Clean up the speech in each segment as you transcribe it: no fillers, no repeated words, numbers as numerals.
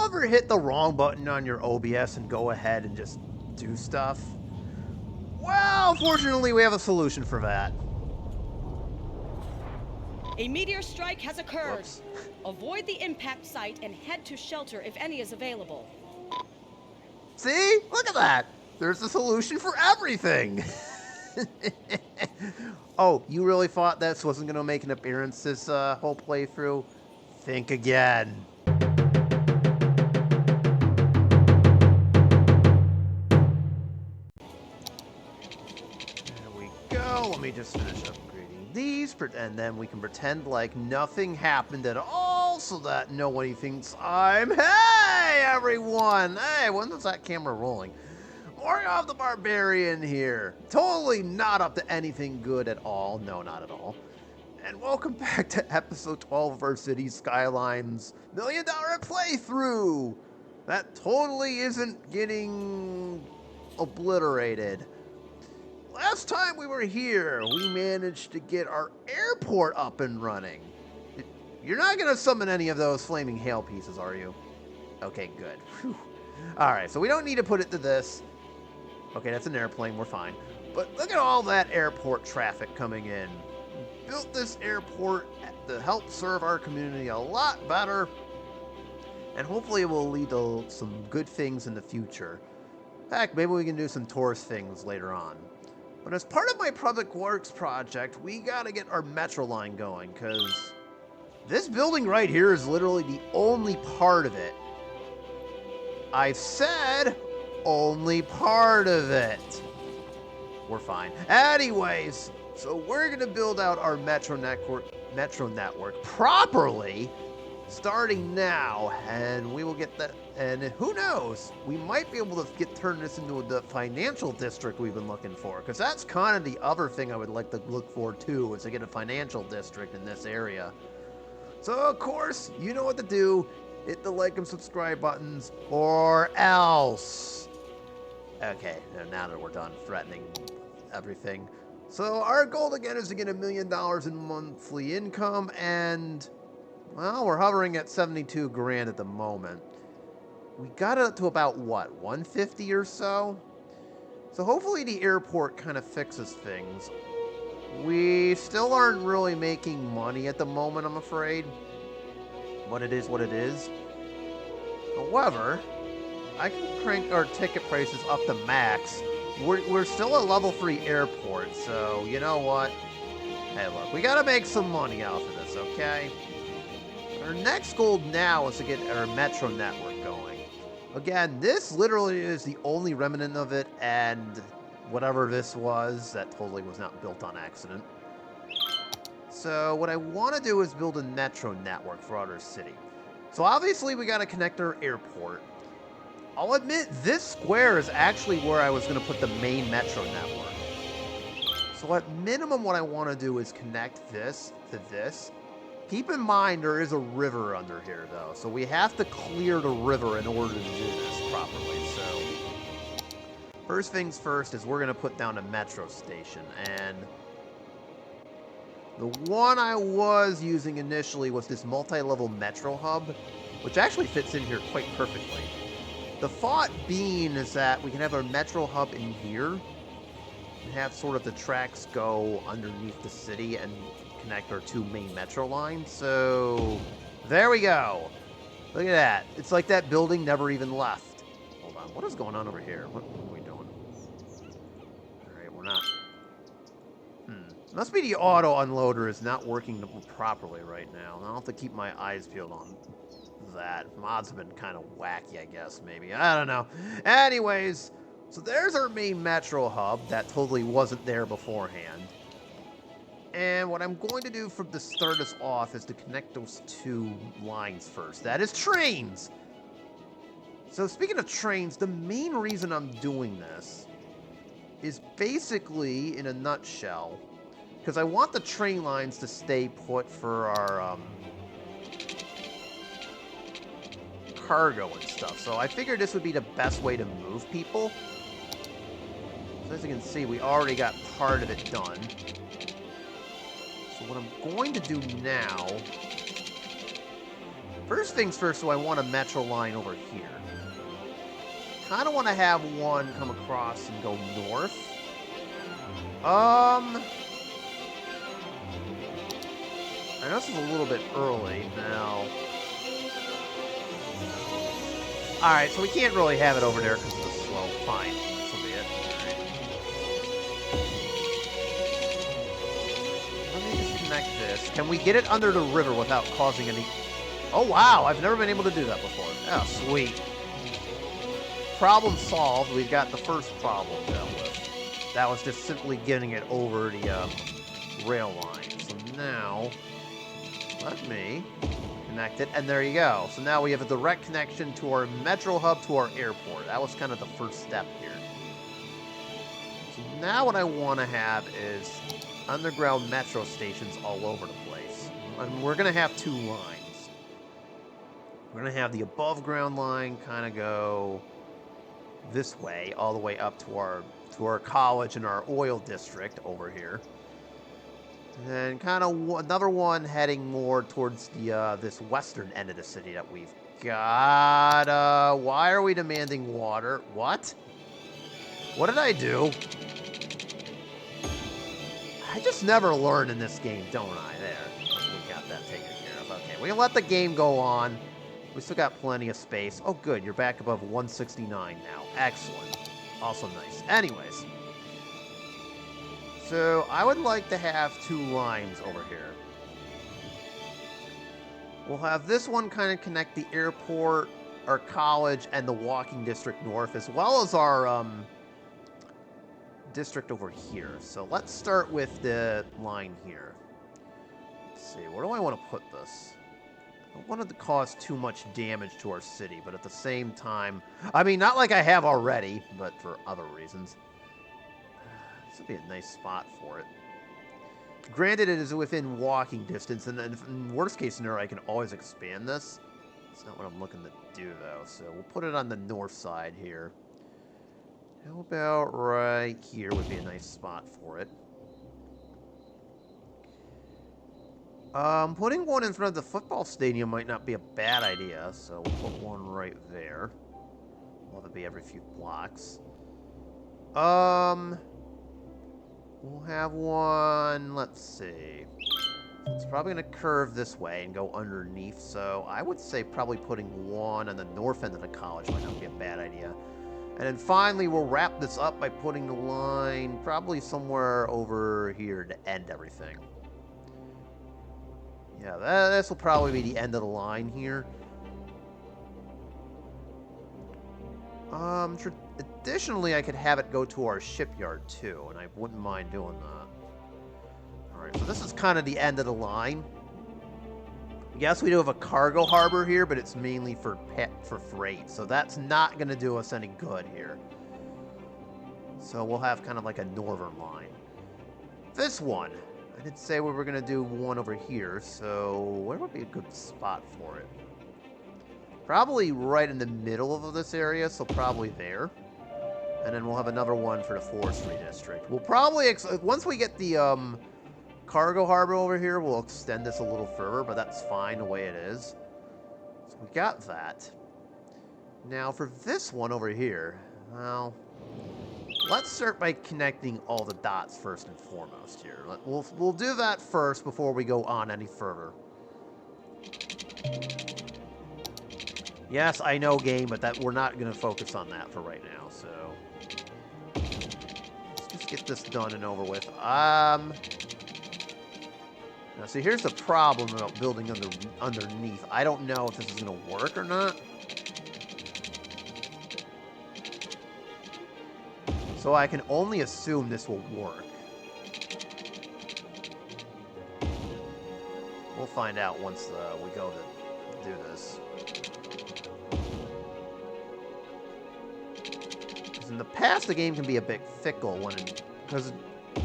ever hit the wrong button on your OBS and go ahead and just do stuff? Well, fortunately, we have a solution for that. A meteor strike has occurred. Whoops. Avoid the impact site and head to shelter if any is available. See? Look at that. There's a solution for everything. Oh, you really thought this wasn't going to make an appearance this whole playthrough? Think again. There we go. Let me just finish upgrading these, and then we can pretend like nothing happened at all so that nobody thinks I'm... Hey, everyone! Hey, when was that camera rolling? Morgoth the Barbarian here. Totally not up to anything good at all. No, not at all. And welcome back to episode 12 of our City Skylines $1 million playthrough. That totally isn't getting obliterated. Last time we were here, we managed to get our airport up and running. You're not going to summon any of those flaming hail pieces, are you? Okay, good. Whew. All right, so we don't need to put it to this. Okay, that's an airplane, we're fine. But look at all that airport traffic coming in. We built this airport to help serve our community a lot better, and hopefully it will lead to some good things in the future. Heck, maybe we can do some tourist things later on. But as part of my public works project, we gotta get our metro line going, because this building right here is literally the only part of it. I said only part of it. We're fine. Anyways, so we're gonna build out our metro network properly, starting now, and we will get that. And who knows? We might be able to turn this into the financial district we've been looking for, because that's kind of the other thing I would like to look for too, is to get a financial district in this area. So of course, you know what to do. Hit the like and subscribe buttons, or else. Okay, now that we're done threatening everything. So our goal again is to get $1 million in monthly income, and well, we're hovering at 72 grand at the moment. We got it to about what, 150 or so? So hopefully the airport kind of fixes things. We still aren't really making money at the moment, I'm afraid. But it is what it is. However, I can crank our ticket prices up to max. We're still a level 3 airport, so you know what? Hey, look, we gotta make some money off of this, okay? Our next goal now is to get our metro network going. Again, this literally is the only remnant of it, and whatever this was, that totally was not built on accident. So what I want to do is build a metro network for our city. So obviously we got to connect our airport. I'll admit, this square is actually where I was going to put the main metro network. So at minimum what I want to do is connect this to this. Keep in mind there is a river under here though, so we have to clear the river in order to do this properly. So first things first is we're going to put down a metro station, and the one I was using initially was this multi-level metro hub, which actually fits in here quite perfectly. The thought being is that we can have our metro hub in here and have sort of the tracks go underneath the city and connect our two main metro lines. So there we go. Look at that. It's like that building never even left. Hold on. What is going on over here? What are we doing? All right, we're not. Must be the auto unloader is not working properly right now. I'll have to keep my eyes peeled on that. Mods have been kind of wacky, I guess, maybe. I don't know. Anyways, so there's our main metro hub that totally wasn't there beforehand. And what I'm going to do to start us off is to connect those two lines first. That is trains! So speaking of trains, the main reason I'm doing this is basically, in a nutshell, because I want the train lines to stay put for our cargo and stuff. So I figured this would be the best way to move people. So as you can see, we already got part of it done. So what I'm going to do now First things first, so I want a metro line over here. Kind of want to have one come across and go north. I know this is a little bit early now. Alright, so we can't really have it over there because it's slow. Fine. This will be it. Let me just connect this. Can we get it under the river without causing any... Oh, wow! I've never been able to do that before. Oh, sweet. Problem solved. We've got the first problem dealt with. That was just simply getting it over the rail line. So now, let me connect it, and there you go. So now we have a direct connection to our metro hub to our airport. That was kind of the first step here. So now what I want to have is underground metro stations all over the place. And we're going to have two lines. We're going to have the above ground line kind of go this way, all the way up to our college and our oil district over here. And then kind of another one heading more towards the this western end of the city that we've got. Why are we demanding water? What? What did I do? I just never learn in this game, don't I? There. We got that taken care of. Okay, we can let the game go on. We still got plenty of space. Oh, good. You're back above 169 now. Excellent. Also nice. Anyways. So, I would like to have two lines over here. We'll have this one kind of connect the airport, our college, and the walking district north, as well as our district over here. So, let's start with the line here. Let's see. Where do I want to put this? I don't want it to cause too much damage to our city, but at the same time... I mean, not like I have already, but for other reasons. This would be a nice spot for it. Granted, it is within walking distance, and then in worst case scenario, I can always expand this. That's not what I'm looking to do, though, so we'll put it on the north side here. How about right here would be a nice spot for it. Putting one in front of the football stadium might not be a bad idea, so we'll put one right there. Well, that'll be every few blocks. We'll have one, let's see. It's probably going to curve this way and go underneath, so I would say probably putting one on the north end of the college might not be a bad idea. And then finally, we'll wrap this up by putting the line probably somewhere over here to end everything. Yeah, this will probably be the end of the line here. Additionally, I could have it go to our shipyard, too, and I wouldn't mind doing that. Alright, so this is kind of the end of the line. Yes, we do have a cargo harbor here, but it's mainly for freight, so that's not going to do us any good here. So we'll have kind of like a northern line. This one, I did say we were going to do one over here, so where would be a good spot for it? Probably right in the middle of this area, so probably there. And then we'll have another one for the forestry district. We'll probably, once we get the cargo harbor over here, we'll extend this a little further, but that's fine the way it is. So we got that. Now for this one over here, well, let's start by connecting all the dots first and foremost here. We'll do that first before we go on any further. Yes, I know, game, but that we're not going to focus on that for right now, so... Let's just get this done and over with. Now, see, here's the problem about building underneath. I don't know if this is going to work or not. So I can only assume this will work. We'll find out once we go to do this. In the past, the game can be a bit fickle because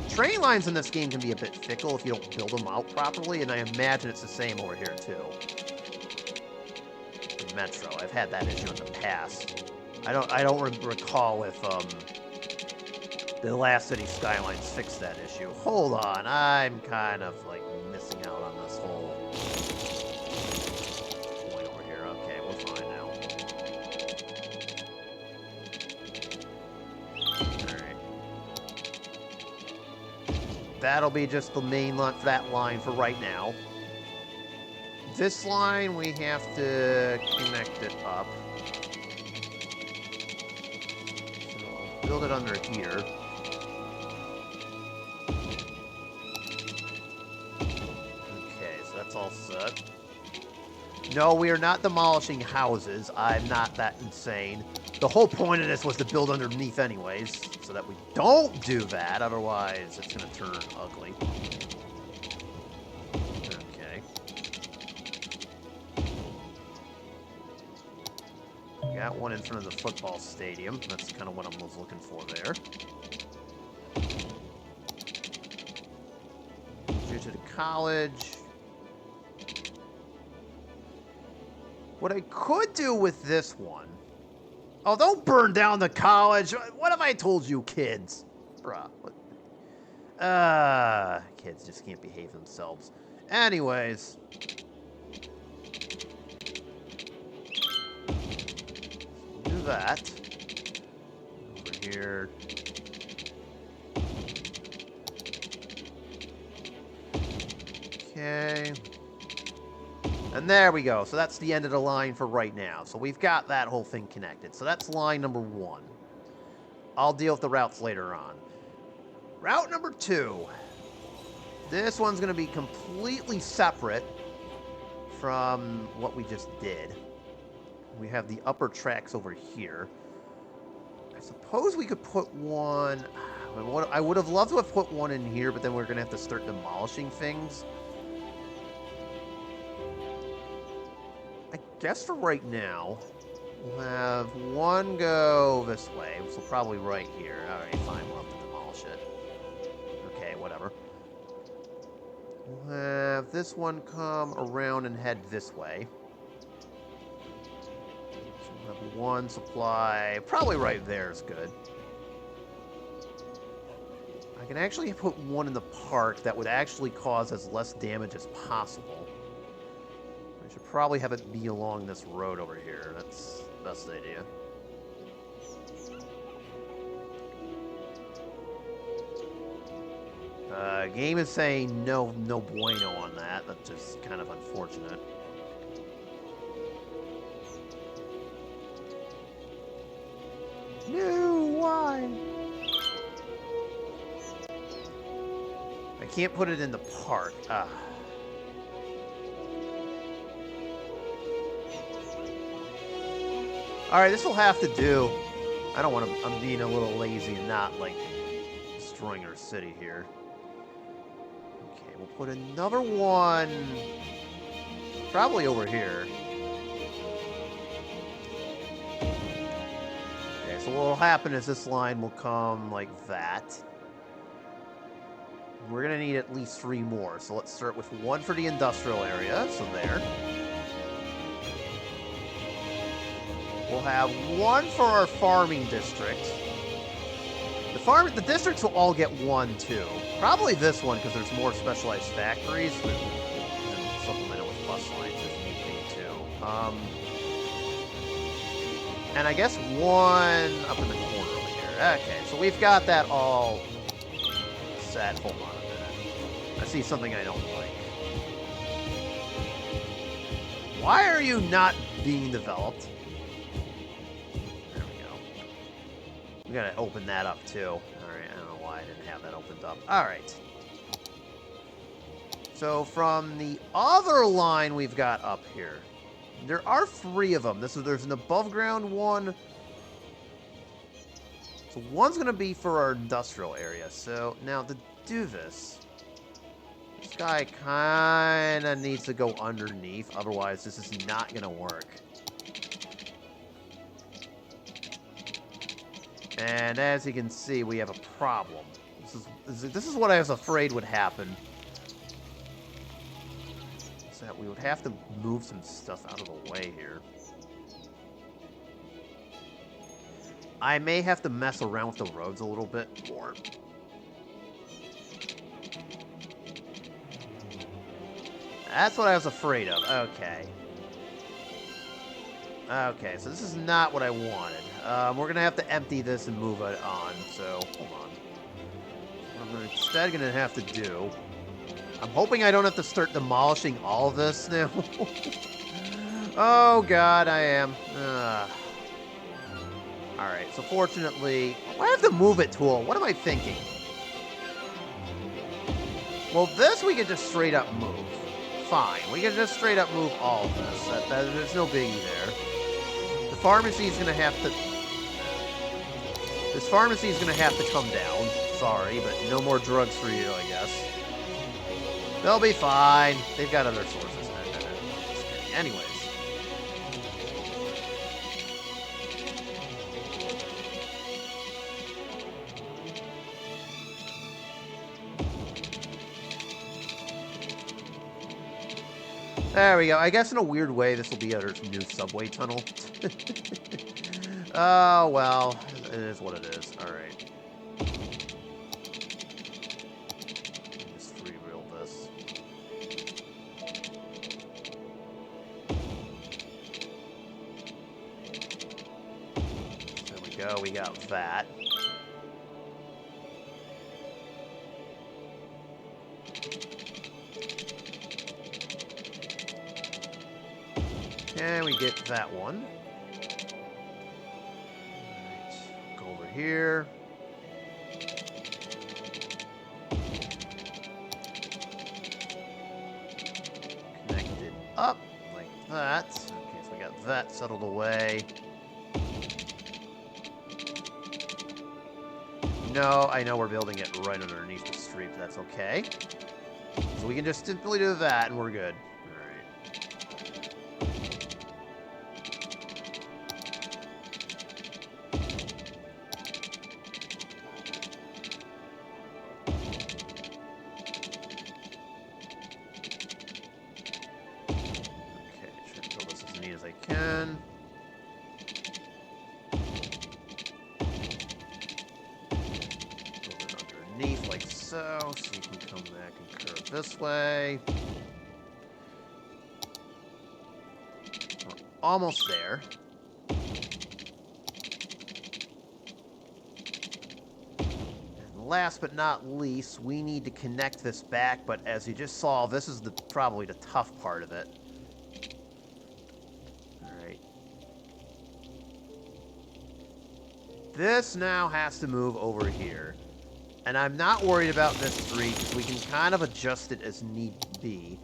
train lines in this game can be a bit fickle if you don't build them out properly, and I imagine it's the same over here too. In Metro, I've had that issue in the past. I don't recall if the last city Skylines fixed that issue. Hold on, I'm kind of like missing out on this whole point over That'll be just the main line for that line for right now. This line, we have to connect it up. So I'll build it under here. Okay, so that's all set. No, we are not demolishing houses. I'm not that insane. The whole point of this was to build underneath anyways, so that we don't do that. Otherwise, it's going to turn ugly. Okay. Got one in front of the football stadium. That's kind of what I was looking for there. Due to the college. What I could do with this one... Oh, don't burn down the college! What have I told you, kids? Bruh. What? Kids just can't behave themselves. Anyways. Do that. Over here. Okay. And there we go. So that's the end of the line for right now. So we've got that whole thing connected. So that's line number 1. I'll deal with the routes later on. Route number 2. This one's going to be completely separate from what we just did. We have the upper tracks over here. I suppose we could put one... I would have loved to have put one in here, but then we're going to have to start demolishing things. I guess for right now, we'll have one go this way, so probably right here. Alright, fine, we'll have to demolish it. Okay, whatever. We'll have this one come around and head this way. So we'll have one supply, probably right there is good. I can actually put one in the park that would actually cause as less damage as possible. I should probably have it be along this road over here. That's the best idea. Game is saying no bueno on that. That's just kind of unfortunate. No, why? I can't put it in the park. Ah. Alright, this will have to do. I don't want to... I'm being a little lazy and not, like, destroying our city here. Okay, we'll put another one... probably over here. Okay, so what will happen is this line will come like that. We're going to need at least 3 more, so let's start with one for the industrial area, so there. We'll have one for our farming district. The districts will all get one, too. Probably this one, because there's more specialized factories, but supplement it with bus lines if need be, too. And I guess one up in the corner over here. Okay, so we've got that all set. Hold on a minute. I see something I don't like. Why are you not being developed? We gotta open that up, too. Alright, I don't know why I didn't have that opened up. Alright. So, from the other line we've got up here, there are 3 of them. There's an above-ground one. So, one's gonna be for our industrial area. So, now, to do this, this guy kinda needs to go underneath. Otherwise, this is not gonna work. And as you can see, we have a problem. This is what I was afraid would happen. Is that we would have to move some stuff out of the way here. I may have to mess around with the roads a little bit more. That's what I was afraid of. Okay. Okay, so this is not what I wanted. We're going to have to empty this and move it on, so hold on. I'm instead gonna have to do... I'm hoping I don't have to start demolishing all of this now. Oh god, I am. Alright, so fortunately... Why have the move it tool? What am I thinking? Well, this we can just straight up move. Fine, we can just straight up move all of this. There's no biggie there. The pharmacy's gonna have to... This pharmacy's gonna have to come down. Sorry, but no more drugs for you, I guess. They'll be fine. They've got other sources. Anyways. There we go. I guess in a weird way, this will be our new subway tunnel. Oh, well. It is what it is. Alright. Just free-wheel this. There we go. We got that. And we get that one. Alright, go over here. Connect it up like that. Okay, so we got that settled away. No, I know we're building it right underneath the street, but that's okay. So we can just simply do that and we're good. This way. We're almost there. And last but not least, we need to connect this back, but as you just saw, this is probably the tough part of it. Alright. This now has to move over here. And I'm not worried about this street, because we can kind of adjust it as need be.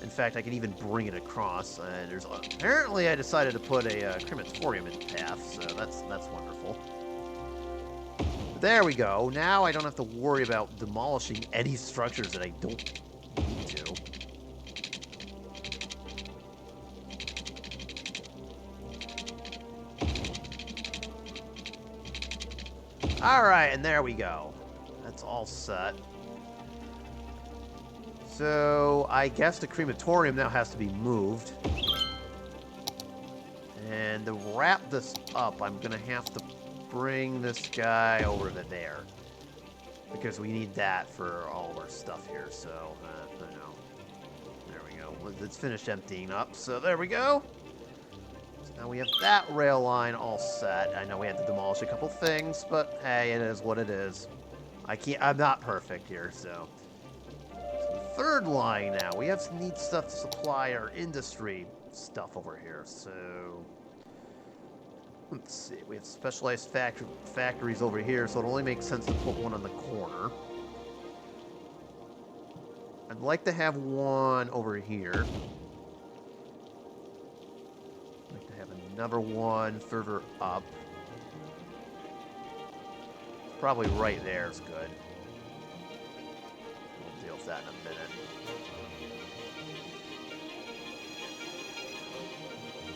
In fact, I can even bring it across. And there's apparently I decided to put a crematorium in path, so that's wonderful. But there we go. Now I don't have to worry about demolishing any structures that I don't need to. Alright, and there we go. That's all set. So, I guess the crematorium now has to be moved. And to wrap this up, I'm going to have to bring this guy over to there. Because we need that for all of our stuff here, so, I don't know. There we go. It's finished emptying up, so there we go. So now we have that rail line all set. I know we had to demolish a couple things, but hey, it is what it is. I'm not perfect here, so. Third line now. We need stuff to supply our industry stuff over here, so. Let's see. We have specialized factories over here, so it only makes sense to put one on the corner. I'd like to have one over here. I'd like to have another one further up. Probably right there is good. We'll deal with that in a minute.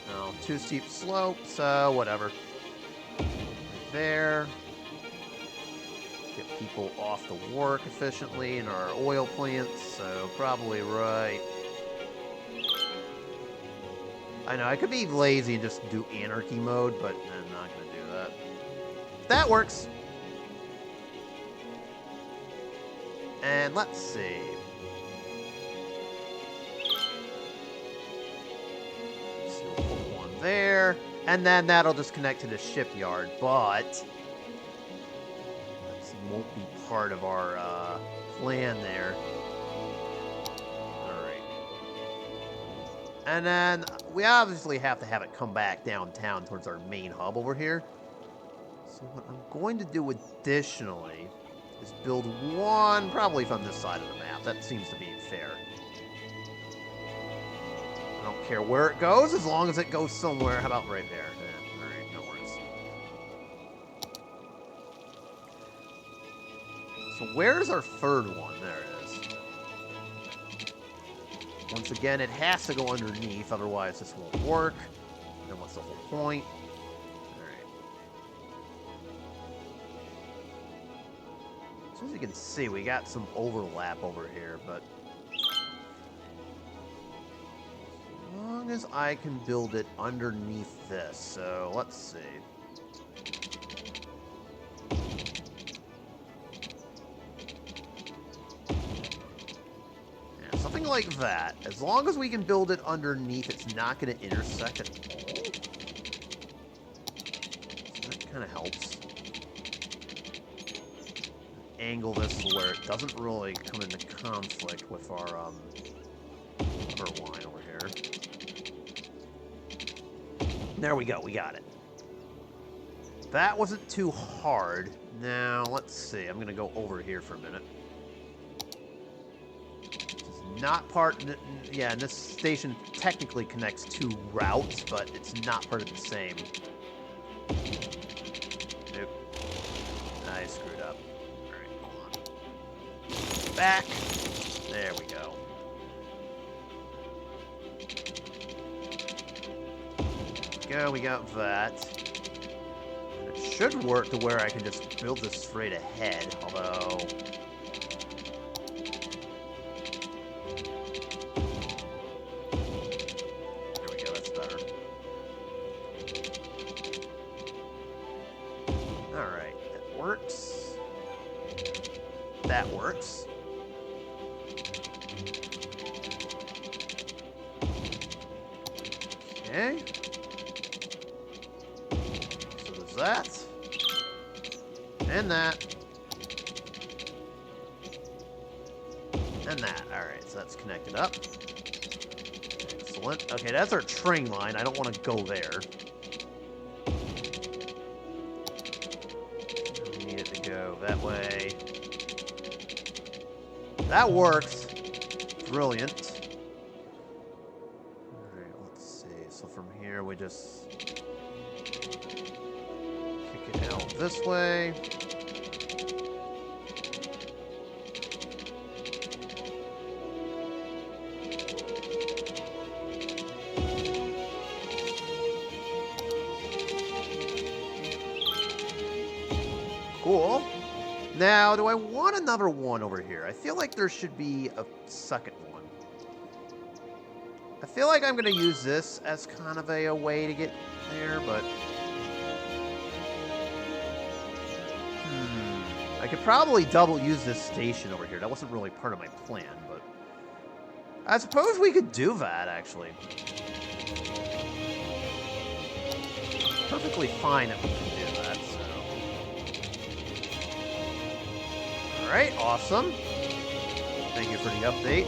No, too steep slope, so whatever. Right there. Get people off to work efficiently in our oil plants, so probably right. I know, I could be lazy and just do anarchy mode, but I'm not going to do that. That works! And let's see. So we'll put one there. And then that'll just connect to the shipyard. But let's won't be part of our plan there. Alright. And then we obviously have to have it come back downtown towards our main hub over here. So what I'm going to do additionally is build one probably from this side of the map. That seems to be fair. I don't care where it goes, as long as it goes somewhere. How about right there? Yeah, alright, no worries. So where's our third one? There it is. Once again, it has to go underneath, otherwise this won't work. And then what's the whole point? Alright. So as you can see, we got some overlap over here, but as long as I can build it underneath this, so let's see. Yeah, something like that. As long as we can build it underneath, it's not going to intersect at all. So that kind of helps. Angle this to where it doesn't really come into conflict with our line over here. There we go, we got it. That wasn't too hard. Now, let's see. I'm going to go over here for a minute. This is not part... Yeah, and this station technically connects two routes, but it's not part of the same. Nope. I screwed up. Alright, hold on. Back. There we go. Go, we got that. And it should work to where I can just build this straight ahead, although... There we go, that's better. Alright, that works. That works. Okay. That and that and that. Alright, so that's connected up. Excellent. Okay, that's our train line. I don't want to go there. We need it to go that way. That works. Brilliant. Alright, let's see. So from here we just out this way. Cool. Now, do I want another one over here? I feel like there should be a second one. I feel like I'm going to use this as kind of a way to get there, but... I could probably double use this station over here. That wasn't really part of my plan, but... I suppose we could do that, actually. Perfectly fine if we can do that, so... Alright, awesome. Thank you for the update.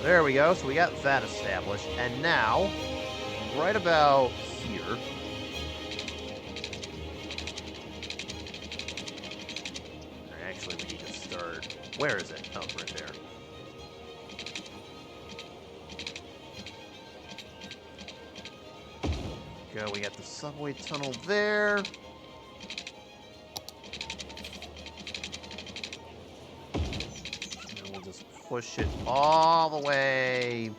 There we go, so we got that established, and now, right about here, actually we need to start, where is it? Oh, right there. Go, we got the subway tunnel there. Push it all the way.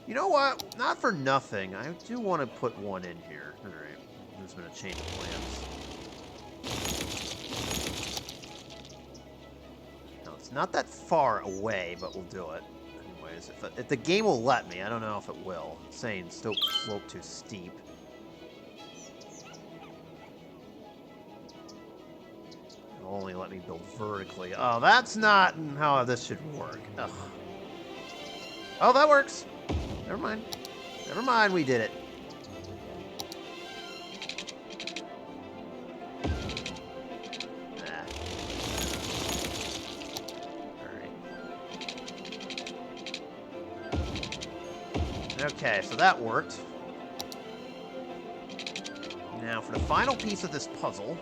You know what? Not for nothing. I do want to put one in here. Alright. There's been a change of plans. No, it's not that far away, but we'll do it. Anyways, if the game will let me. I don't know if it will. It's saying slope too steep. Only let me build vertically. Oh, that's not how this should work. Ugh. Oh, that works. Never mind. Never mind, we did it. Ah. Alright. Okay, so that worked. Now, for the final piece of this puzzle,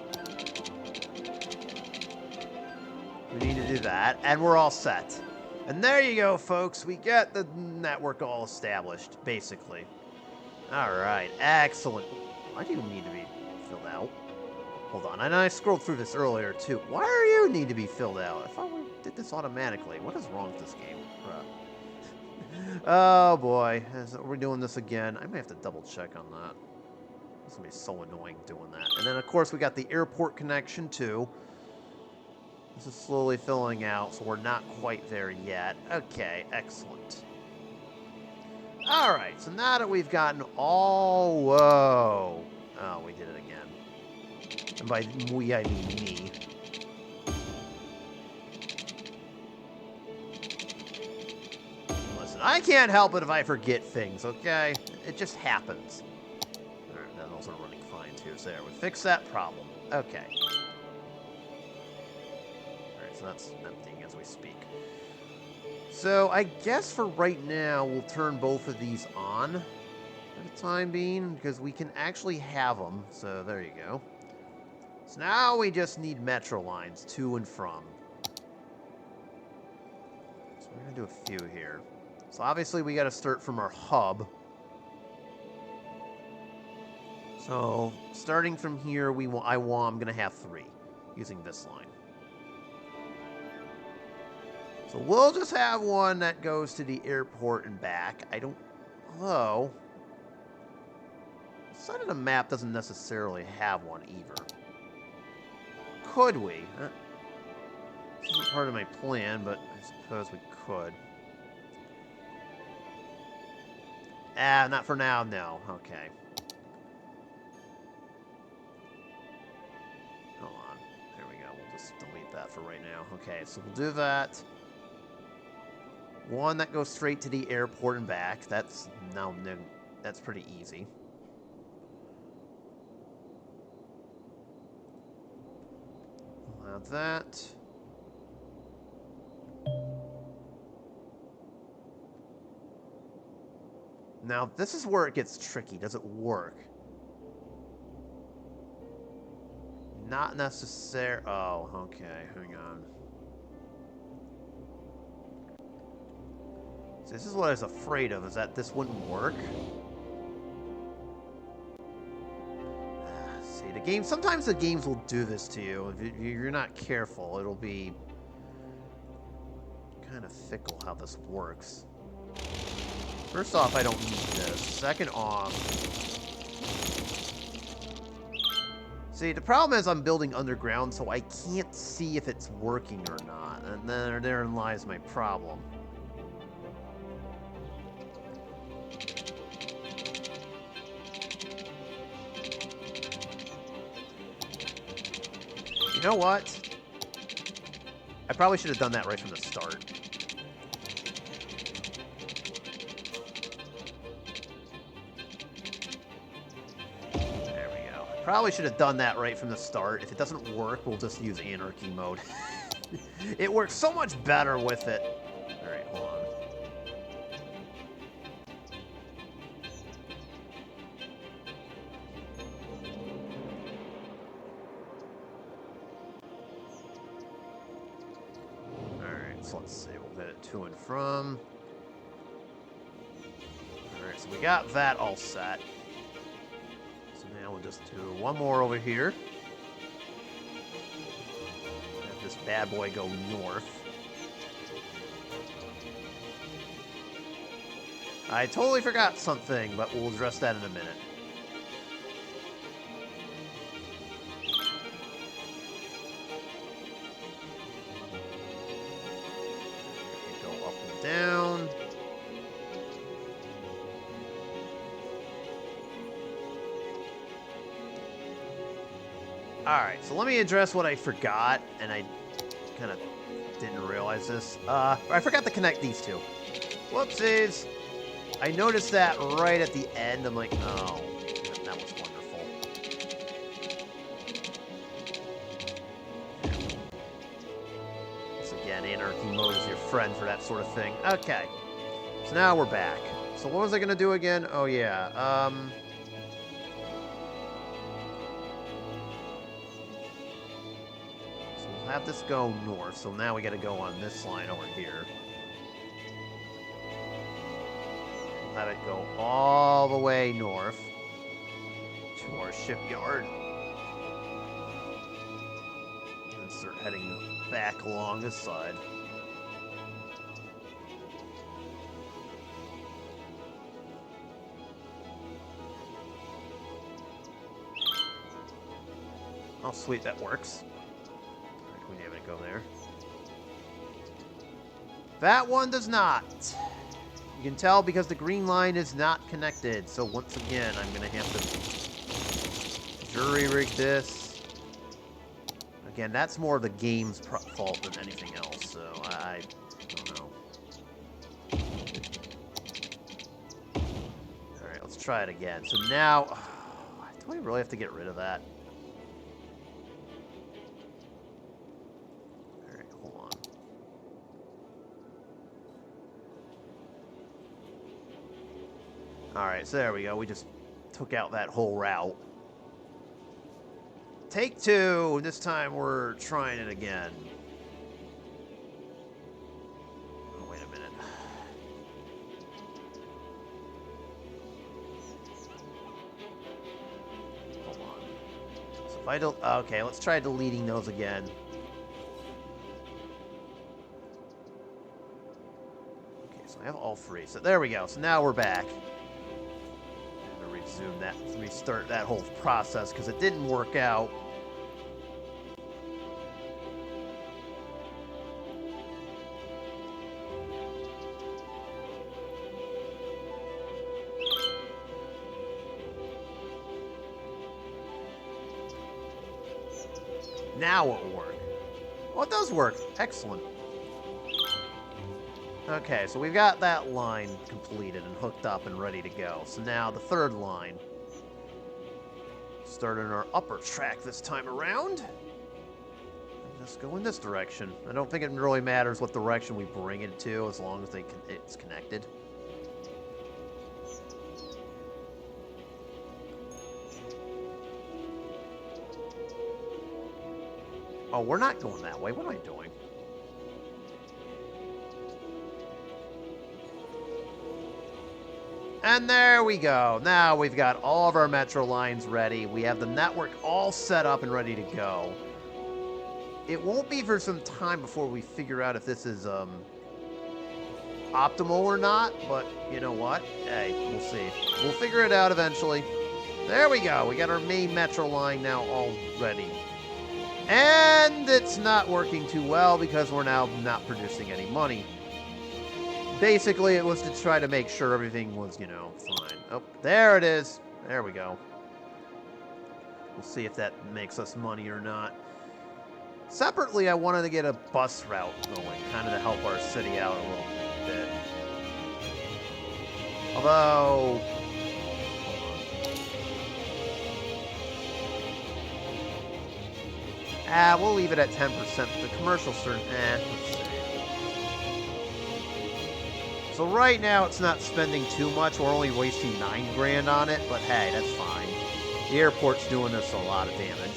we need to do that, and we're all set. And there you go, folks. We get the network all established, basically. Alright, excellent. Why do you need to be filled out? Hold on, and I scrolled through this earlier, too. Why do you need to be filled out? I thought we did this automatically. What is wrong with this game? Oh, boy. We're doing this again. I may have to double-check on that. It's going to be so annoying doing that. And then, of course, we got the airport connection, too. This is slowly filling out, so we're not quite there yet. Okay, excellent. Alright, so now that we've gotten all... Whoa. Oh, we did it again. And by we, I mean me. Listen, I can't help it if I forget things, okay? It just happens. Alright, now those are running fine, too. So there, we fixed that problem. Okay. Alright, so that's emptying as we speak. So, I guess for right now, we'll turn both of these on for the time being, because we can actually have them. So, there you go. So now we just need metro lines to and from. So we're going to do a few here. So obviously we got to start from our hub. So starting from here, I'm going to have 3 using this line. So we'll just have one that goes to the airport and back. Although, the side of the map doesn't necessarily have one either. Could we? This isn't part of my plan, but I suppose we could. Ah, not for now, no. Okay. Hold on. There we go. We'll just delete that for right now. Okay, so we'll do that. One that goes straight to the airport and back. That's pretty easy. We'll have that. Now, this is where it gets tricky. Does it work? Not necessary. Oh, okay. Hang on. So this is what I was afraid of, is that this wouldn't work. See, the game... Sometimes the games will do this to you. If you're not careful, it'll be kind of fickle how this works. First off, I don't need this. Second off... See, the problem is I'm building underground, so I can't see if it's working or not. And then therein lies my problem. You know what? I probably should have done that right from the start. Probably should have done that right from the start. If it doesn't work, we'll just use anarchy mode. It works so much better with it. Alright, hold on. Alright, so let's see. We'll get it to and from. Alright, so we got that all set. Now we'll just do one more over here. Have this bad boy go north. I totally forgot something, but we'll address that in a minute. Go up and down. Alright, so let me address what I forgot, and I kind of didn't realize this. I forgot to connect these two. Whoopsies! I noticed that right at the end. I'm like, oh, that was wonderful. Once again, anarchy mode is your friend for that sort of thing. Okay, so now we're back. So what was I gonna do again? Oh yeah, so we'll have this go north. So now we got to go on this line over here. We'll have it go all the way north to our shipyard. And start heading back along this side. Oh, sweet, that works. Alright, we have it go there. That one does not. You can tell because the green line is not connected. So once again, I'm going to have to jury-rig this. Again, that's more the game's fault than anything else, so I don't know. Alright, let's try it again. So now, do I really have to get rid of that? Alright, hold on. Alright, so there we go. We just took out that whole route. Take two. This time we're trying it again. Oh, wait a minute. Hold on. So if I don't... Okay, let's try deleting those again. Okay, so I have all three. So there we go. So now we're back. I'm going to resume that, restart that whole process because it didn't work out. Now it will work. Well, it does work. Excellent. Okay, so we've got that line completed and hooked up and ready to go. So now the third line. Starting our upper track this time around. And just go in this direction. I don't think it really matters what direction we bring it to as long as it's connected. Oh, we're not going that way. What am I doing? And there we go. Now we've got all of our metro lines ready. We have the network all set up and ready to go. It won't be for some time before we figure out if this is optimal or not, but you know what? Hey, we'll see. We'll figure it out eventually. There we go. We got our main metro line now all ready. And it's not working too well because we're now not producing any money. Basically, it was to try to make sure everything was, you know, fine. Oh, there it is. There we go. We'll see if that makes us money or not. Separately, I wanted to get a bus route going, kind of to help our city out a little bit. Although... we'll leave it at 10%. The commercial certain... let's see. So right now, it's not spending too much. We're only wasting 9 grand on it, but hey, that's fine. The airport's doing us a lot of damage.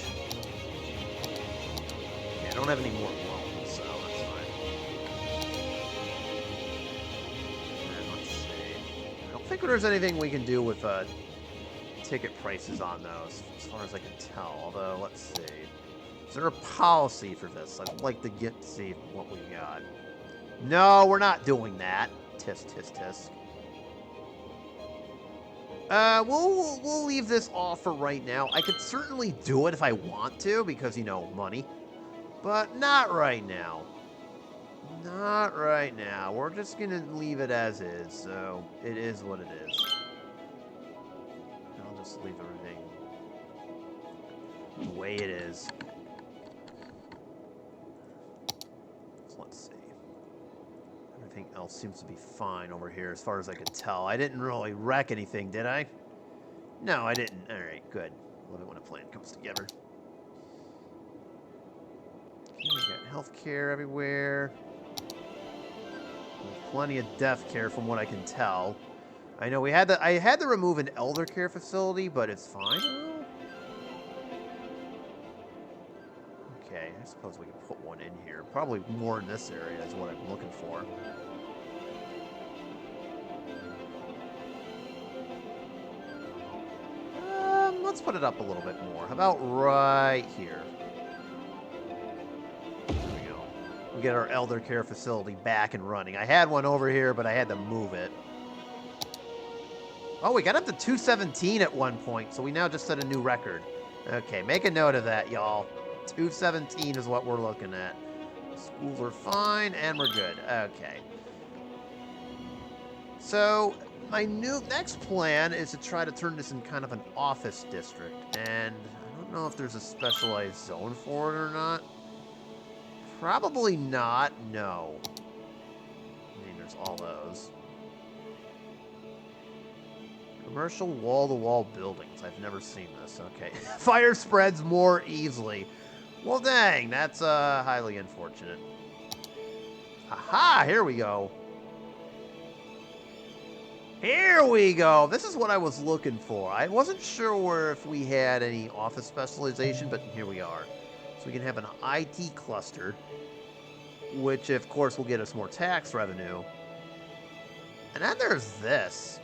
Yeah, I don't have any more loans, so that's fine. And let's see. I don't think there's anything we can do with ticket prices on those, as far as I can tell. Although, let's see. Is there a policy for this? I'd like to see what we got. No, we're not doing that. Tisk, tisk, tisk. We'll leave this off for right now. I could certainly do it if I want to, because, you know, money. But not right now. Not right now. We're just gonna leave it as is, so it is what it is. I'll just leave everything. the way it is. So let's see. Everything else seems to be fine over here as far as I could tell. I didn't really wreck anything, did I? No, I didn't. All right, good. Love it when a plan comes together. Okay, we got healthcare everywhere. Plenty of death care from what I can tell. I know I had to remove an elder care facility, but it's fine. Okay, I suppose we can put one in here. Probably more in this area is what I'm looking for. Let's put it up a little bit more. How about right here? There we go. We get our elder care facility back and running. I had one over here, but I had to move it. Oh, we got up to 217 at one point, so we now just set a new record. Okay, make a note of that, y'all. 217 is what we're looking at. Schools are fine, and we're good. Okay. So, my next plan is to try to turn this in kind of an office district, and I don't know if there's a specialized zone for it or not. Probably not, no. I mean, there's all those. Commercial wall-to-wall buildings. I've never seen this. Okay. Fire spreads more easily. Well, dang, that's highly unfortunate. Aha, here we go. Here we go. This is what I was looking for. I wasn't sure if we had any office specialization, but here we are. So we can have an IT cluster, which, of course, will get us more tax revenue. And then there's this.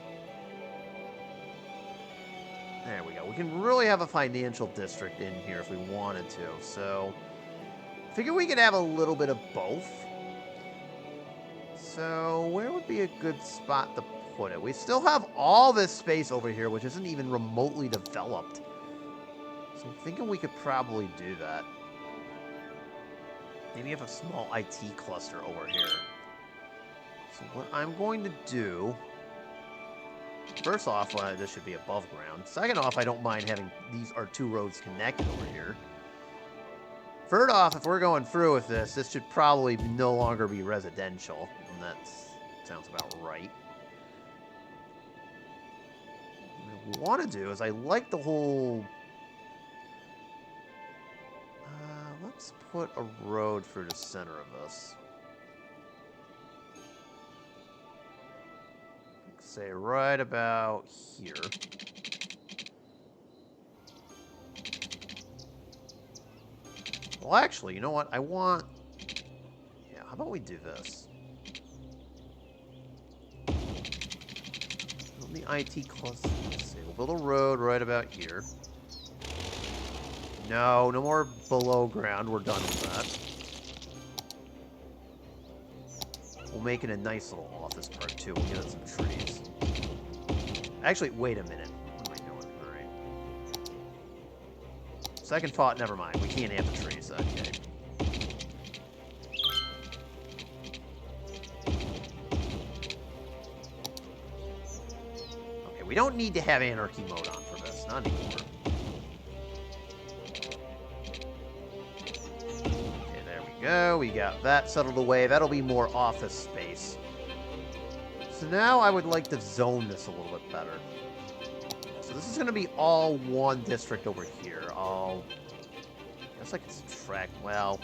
There we go. We can really have a financial district in here if we wanted to. So, I figure we could have a little bit of both. So, where would be a good spot to put it? We still have all this space over here, which isn't even remotely developed. So, I'm thinking we could probably do that. Maybe have a small IT cluster over here. So, what I'm going to do... First off, this should be above ground. Second off, I don't mind having these are two roads connected over here. Third off, if we're going through with this, this should probably no longer be residential. And that sounds about right. What we want to do is I like the whole... let's put a road through the center of this. Say right about here. Well, actually, you know what? I want... Yeah, how about we do this? On the IT cluster, let's see. We'll build a road right about here. No, no more below ground. We're done with that. We'll make it a nice little office park, too. We'll get it some trees. Actually, wait a minute. What am I doing? All right. Second thought, never mind. We can't have the trees. Okay. Okay, we don't need to have anarchy mode on for this. Not anymore. Okay, there we go. We got that settled away. That'll be more office space. So now I would like to zone this a little bit better. So this is going to be all one district over here. I guess I can subtract. Well,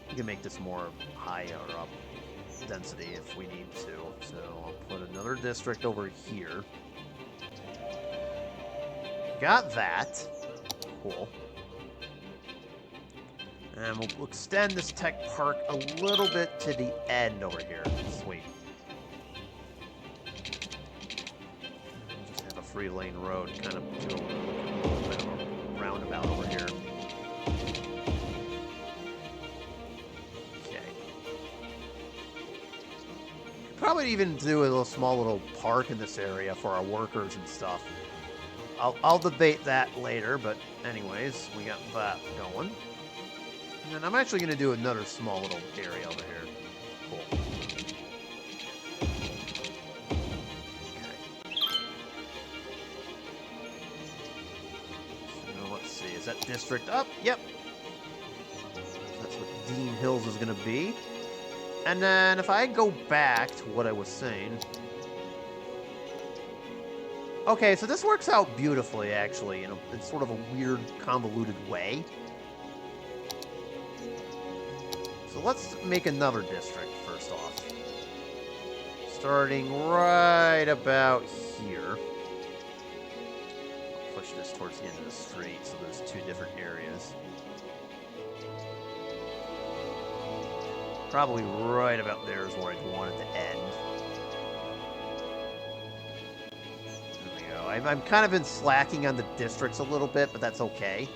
we can make this more higher up density if we need to. So I'll put another district over here. Got that. Cool. And we'll extend this tech park a little bit to the end over here. Sweet. Three-lane road, kind of do a little bit of a roundabout over here. Okay. Could probably even do a little small little park in this area for our workers and stuff. I'll debate that later, but anyways, we got that going. And then I'm actually going to do another small little area over here. Cool. that district up. Yep. So that's what Dean Hills is going to be. And then if I go back to what I was saying... Okay, so this works out beautifully, actually, in sort of a weird, convoluted way. So let's make another district, first off. Starting right about here. I'll push this towards the end of the street, so there's two different areas. Probably right about there is where I'd want it to end. I've kind of been slacking on the districts a little bit, but that's okay.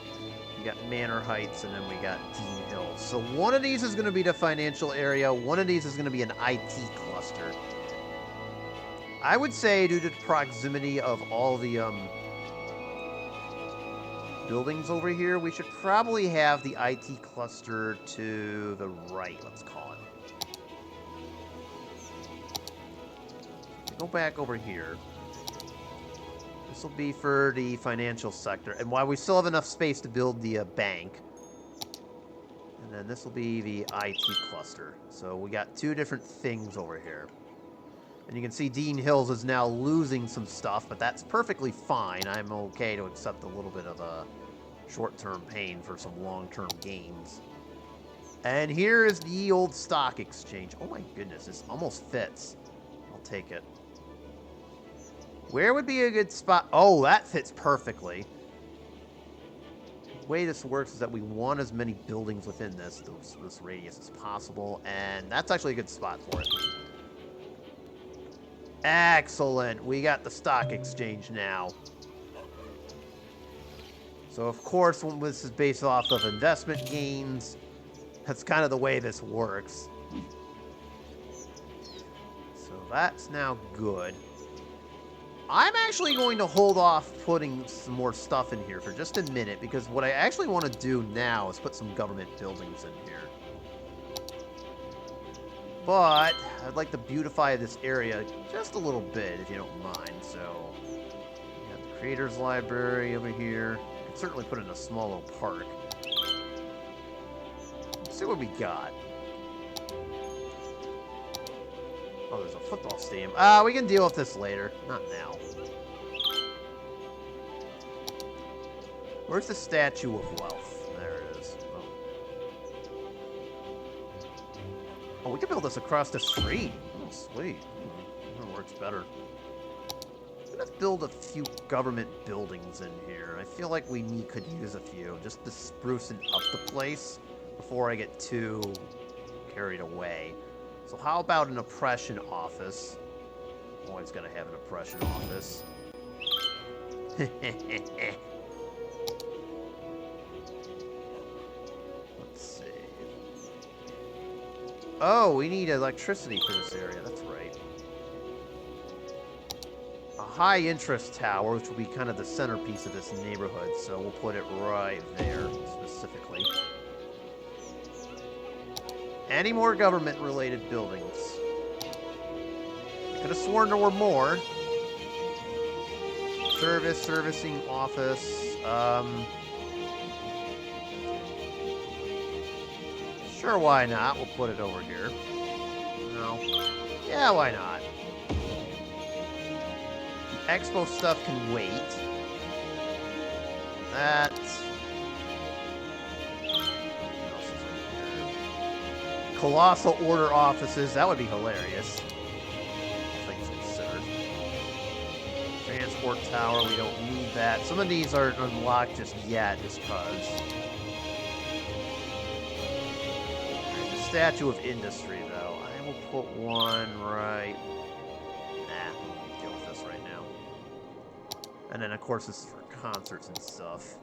We got Manor Heights, and then we got Dean Hills. So one of these is going to be the financial area. One of these is going to be an IT cluster. I would say, due to the proximity of all the buildings over here, we should probably have the IT cluster to the right, let's call it. Go back over here. This will be for the financial sector, and while we still have enough space to build the bank. And then this will be the IT cluster. So we got two different things over here. And you can see Dean Hills is now losing some stuff, but that's perfectly fine. I'm okay to accept a little bit of a short-term pain for some long-term gains. And here is the old stock exchange. Oh my goodness, this almost fits. I'll take it. Where would be a good spot? Oh, that fits perfectly. The way this works is that we want as many buildings within this radius as possible, and that's actually a good spot for it. Excellent. We got the stock exchange now. So, of course, when this is based off of investment gains, that's kind of the way this works. So that's now good. I'm actually going to hold off putting some more stuff in here for just a minute, because what I actually want to do now is put some government buildings in here. But I'd like to beautify this area just a little bit, if you don't mind. So, we got the Creators Library over here. I could certainly put in a small little park. Let's see what we got. Oh, there's a football stadium. We can deal with this later. Not now. Where's the Statue of Wealth? There it is. Oh, we can build this across the street. Oh, sweet. That works better. Let's build a few government buildings in here. I feel like we could use a few, just to sprucing up the place before I get too carried away. So how about an oppression office? Always gotta have an oppression office. Let's see. Oh, we need electricity for this area. That's right. A high interest tower, which will be kind of the centerpiece of this neighborhood, so we'll put it right there, specifically. Any more government-related buildings? I could have sworn there were more. Servicing office. Sure, why not? We'll put it over here. No. Yeah, why not? Expo stuff can wait. That's... Colossal Order offices, that would be hilarious. Things considered. Transport tower, we don't need that. Some of these aren't unlocked just yet, just cause. The Statue of Industry, though. I will put one right... Nah, we'll deal with this right now. And then, of course, this is for concerts and stuff.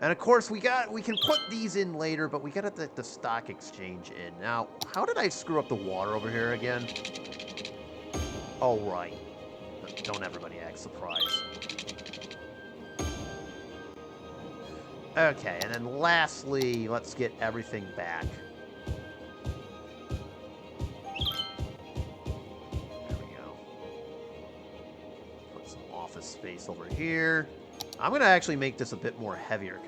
And of course, we can put these in later, but we got the stock exchange in. Now, how did I screw up the water over here again? Oh, right. Don't everybody act surprised. Okay, and then lastly, let's get everything back. There we go. Put some office space over here. I'm going to actually make this a bit more heavier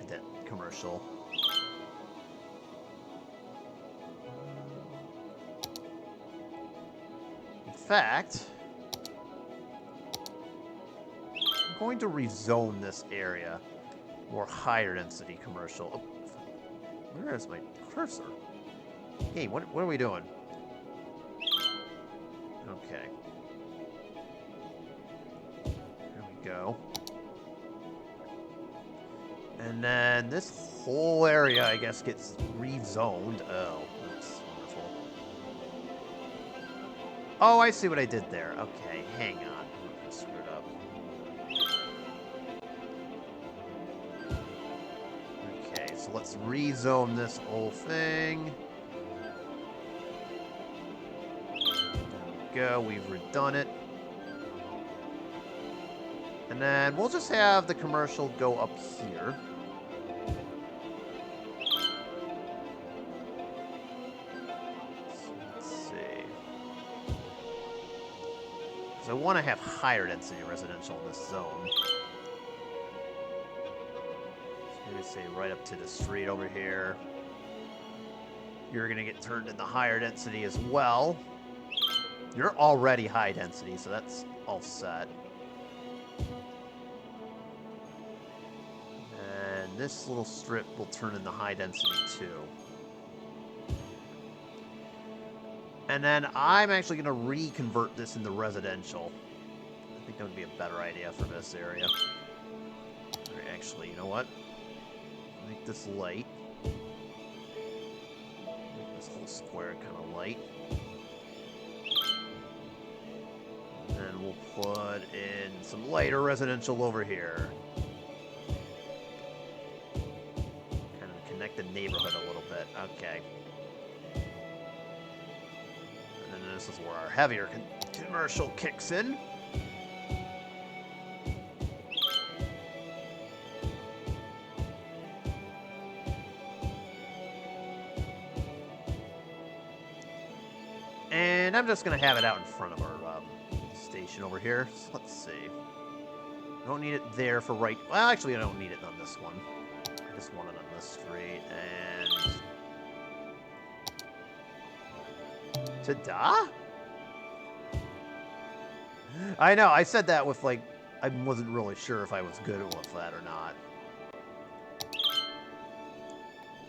commercial. In fact, I'm going to rezone this area more higher density commercial. Oh, where is my cursor? Hey, what are we doing? Okay. There we go. And then this whole area, I guess, gets rezoned. Oh, that's wonderful. Oh, I see what I did there. Okay, hang on. I screwed up. Okay, so let's rezone this whole thing. Go, we've redone it. And then we'll just have the commercial go up here. So let's see. Because I want to have higher density residential in this zone. So maybe say right up to the street over here. You're going to get turned into higher density as well. You're already high density, so that's all set. And this little strip will turn into high density too. And then I'm actually going to reconvert this into residential. I think that would be a better idea for this area. Or actually, you know what? Make this light. Make this whole square kind of light. And we'll put in some lighter residential over here. Kind of connect the neighborhood a little bit. Okay. And then this is where our heavier commercial kicks in. And I'm just going to have it out in front of our station over here. So let's see. I don't need it there for right... Well, actually, I don't need it on this one. I just want it on this street. And... Ta-da? I know, I said that with, like... I wasn't really sure if I was good with that or not.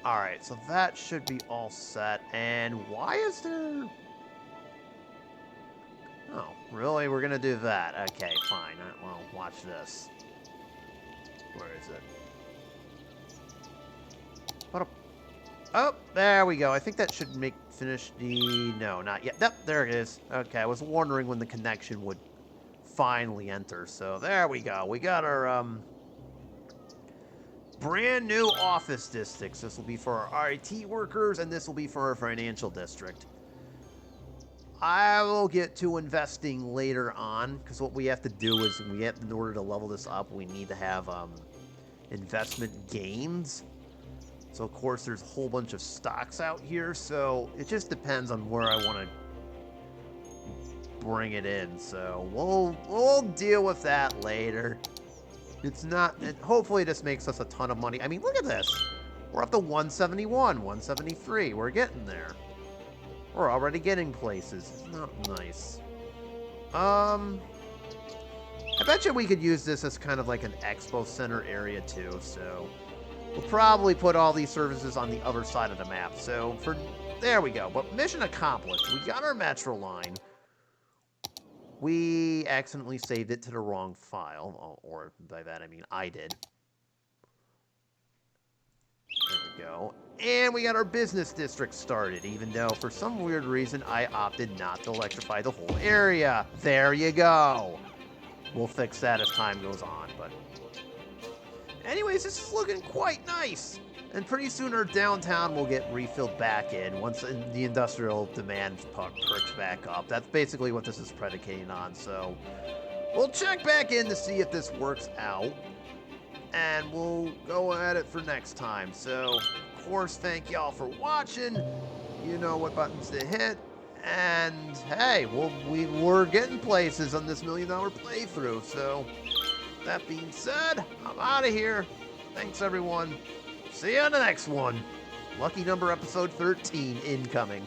Alright, so that should be all set. And why is there... Oh, really? We're gonna do that? Okay, fine. Well, watch this. Where is it? What a... Oh, there we go. I think that should finish the... No, not yet. Yep, there it is. Okay, I was wondering when the connection would finally enter. So, there we go. We got our, brand new office districts. This will be for our IT workers, and this will be for our financial district. I will get to investing later on, because what we have to do is, in order to level this up, we need to have investment gains. So, of course, there's a whole bunch of stocks out here, so it just depends on where I want to bring it in. So, we'll deal with that later. It's not... hopefully, this makes us a ton of money. I mean, look at this. We're up to 171, 173. We're getting there. We're already getting places. It's not nice. I bet you we could use this as kind of like an expo center area too, so... We'll probably put all these services on the other side of the map, so for... There we go. But mission accomplished. We got our metro line. We accidentally saved it to the wrong file. Or by that I mean I did. There we go. And we got our business district started, even though for some weird reason I opted not to electrify the whole area. There you go. We'll fix that as time goes on, but... Anyways, this is looking quite nice. And pretty soon our downtown will get refilled back in once the industrial demand perks back up. That's basically what this is predicating on, so... We'll check back in to see if this works out. And we'll go at it for next time. So, of course, thank y'all for watching. You know what buttons to hit. And, hey, we're getting places on this $1 million playthrough. So, that being said, I'm out of here. Thanks, everyone. See you on the next one. Lucky number episode 13 incoming.